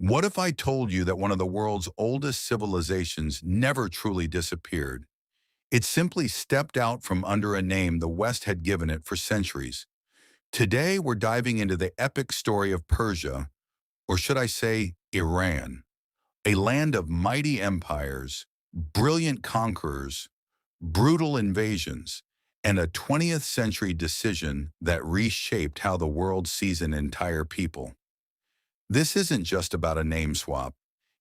What if I told you that one of the world's oldest civilizations never truly disappeared? It simply stepped out from under a name the West had given it for centuries. Today, we're diving into the epic story of Persia, or should I say, Iran, a land of mighty empires, brilliant conquerors, brutal invasions, and a 20th century decision that reshaped how the world sees an entire people. This isn't just about a name swap.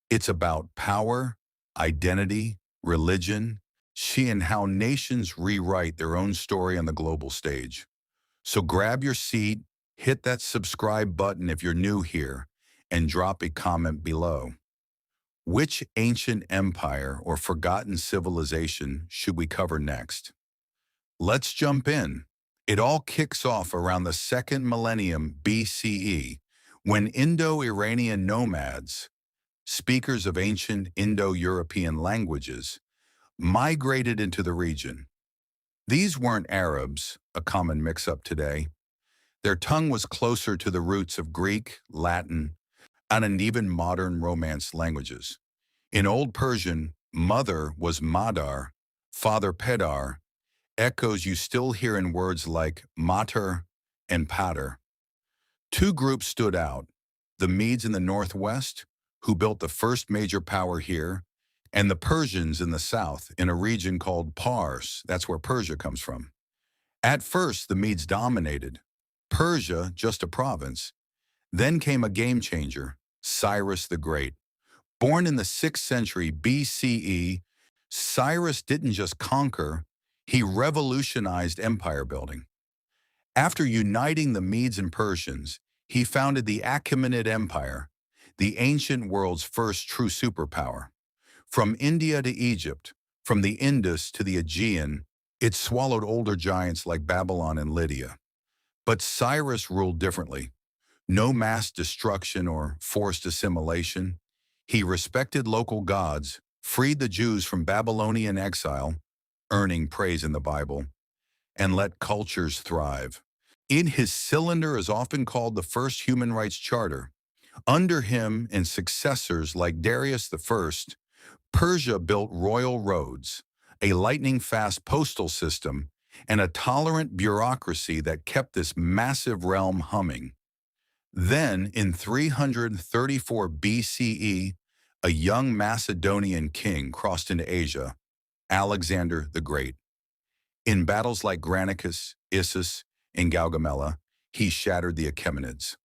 It's about power, identity, religion, and how nations rewrite their own story on the global stage. So grab your seat, hit that subscribe button if you're new here, and drop a comment below. Which ancient empire or forgotten civilization should we cover next? Let's jump in. It all kicks off around the second millennium BCE, when Indo-Iranian nomads, speakers of ancient Indo-European languages, migrated into the region. These weren't Arabs, a common mix-up today. Their tongue was closer to the roots of Greek, Latin, and even modern Romance languages. In Old Persian, mother was Madar, father Pedar, echoes you still hear in words like mater and pater. Two groups stood out: the Medes in the northwest, who built the first major power here, and the Persians in the south, in a region called Pars. That's where Persia comes from. At first, the Medes dominated. Persia, just a province. Then came a game changer, Cyrus the Great. Born in the 6th century BCE, Cyrus didn't just conquer, he revolutionized empire building. After uniting the Medes and Persians, he founded the Achaemenid Empire, the ancient world's first true superpower. From India to Egypt, from the Indus to the Aegean, it swallowed older giants like Babylon and Lydia. But Cyrus ruled differently. No mass destruction or forced assimilation. He respected local gods, freed the Jews from Babylonian exile, earning praise in the Bible, and let cultures thrive. In his cylinder is often called the first human rights charter. Under him and successors like Darius I, Persia built royal roads, a lightning-fast postal system, and a tolerant bureaucracy that kept this massive realm humming. Then, in 334 BCE, a young Macedonian king crossed into Asia, Alexander the Great. In battles like Granicus, Issus, and Gaugamela, he shattered the Achaemenids.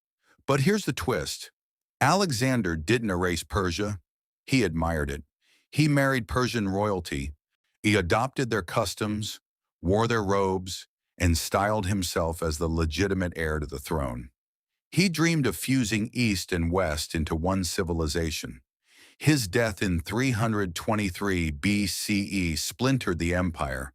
But here's the twist. Alexander didn't erase Persia, he admired it. He married Persian royalty, he adopted their customs, wore their robes, and styled himself as the legitimate heir to the throne. He dreamed of fusing East and West into one civilization. His death in 323 BCE splintered the empire,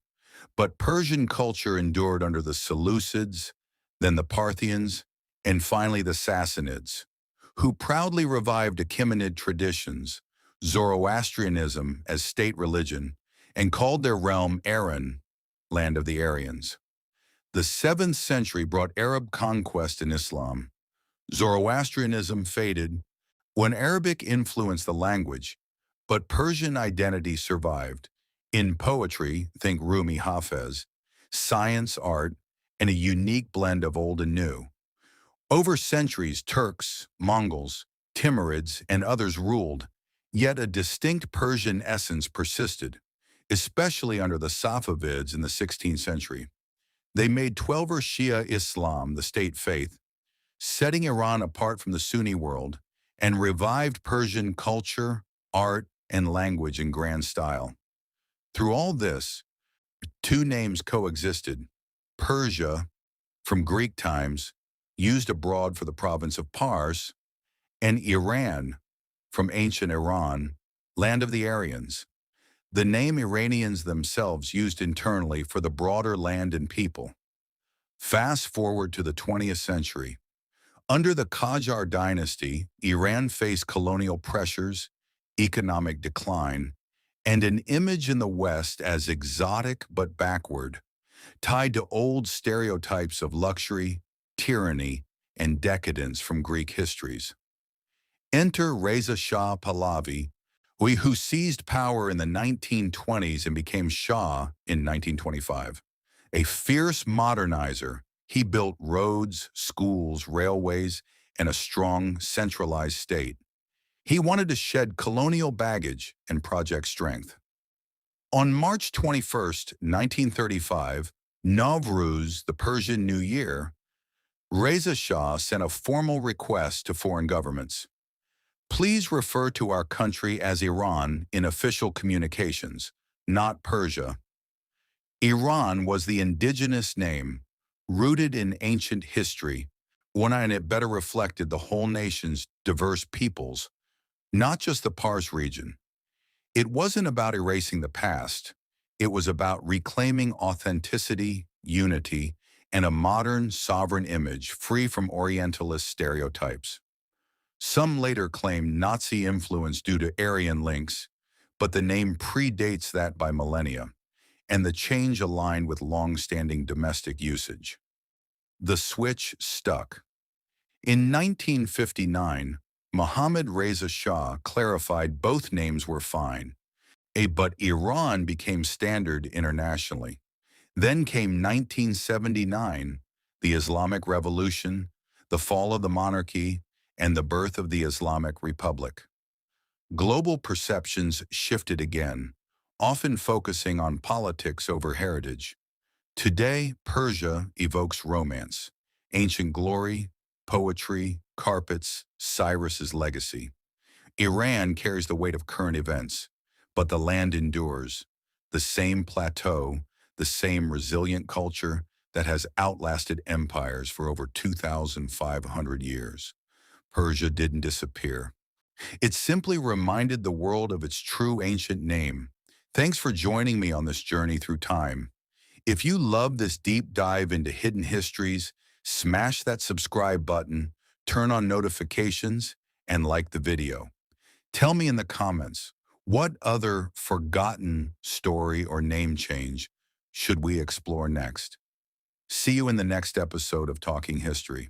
but Persian culture endured under the Seleucids, then the Parthians, and finally the Sassanids, who proudly revived Achaemenid traditions, Zoroastrianism as state religion, and called their realm Iran, land of the Aryans. The 7th century brought Arab conquest in Islam. Zoroastrianism faded when Arabic influenced the language, but Persian identity survived. In poetry, think Rumi Hafez, science, art, and a unique blend of old and new. Over centuries, Turks, Mongols, Timurids, and others ruled, yet a distinct Persian essence persisted, especially under the Safavids in the 16th century. They made Twelver Shia Islam the state faith, setting Iran apart from the Sunni world, and revived Persian culture, art, and language in grand style. Through all this, two names coexisted: Persia, from Greek times, used abroad for the province of Pars, and Iran, from ancient Iran, land of the Aryans. The name Iranians themselves used internally for the broader land and people. Fast forward to the 20th century. Under the Qajar dynasty, Iran faced colonial pressures, economic decline, and an image in the West as exotic but backward, tied to old stereotypes of luxury, tyranny, and decadence from Greek histories. Enter Reza Shah Pahlavi, who seized power in the 1920s and became Shah in 1925. A fierce modernizer, he built roads, schools, railways, and a strong, centralized state. He wanted to shed colonial baggage and project strength. On March 21st, 1935, Nowruz, the Persian New Year, Reza Shah sent a formal request to foreign governments. Please refer to our country as Iran in official communications, not Persia. Iran was the indigenous name, rooted in ancient history, one and it better reflected the whole nation's diverse peoples, not just the Pars region. It wasn't about erasing the past. It was about reclaiming authenticity, unity, and a modern, sovereign image free from Orientalist stereotypes. Some later claimed Nazi influence due to Aryan links, but the name predates that by millennia, and the change aligned with long-standing domestic usage. The switch stuck. In 1959, Mohammad Reza Shah clarified both names were fine, but Iran became standard internationally. Then came 1979, the Islamic Revolution, the fall of the monarchy, and the birth of the Islamic Republic. Global perceptions shifted again, often focusing on politics over heritage. Today, Persia evokes romance, ancient glory, poetry, carpets, Cyrus's legacy. Iran carries the weight of current events, but the land endures. The same plateau, the same resilient culture that has outlasted empires for over 2,500 years. Persia didn't disappear. It simply reminded the world of its true ancient name. Thanks for joining me on this journey through time. If you love this deep dive into hidden histories, smash that subscribe button, turn on notifications, and like the video. Tell me in the comments, what other forgotten story or name change should we explore next? See you in the next episode of Talking History.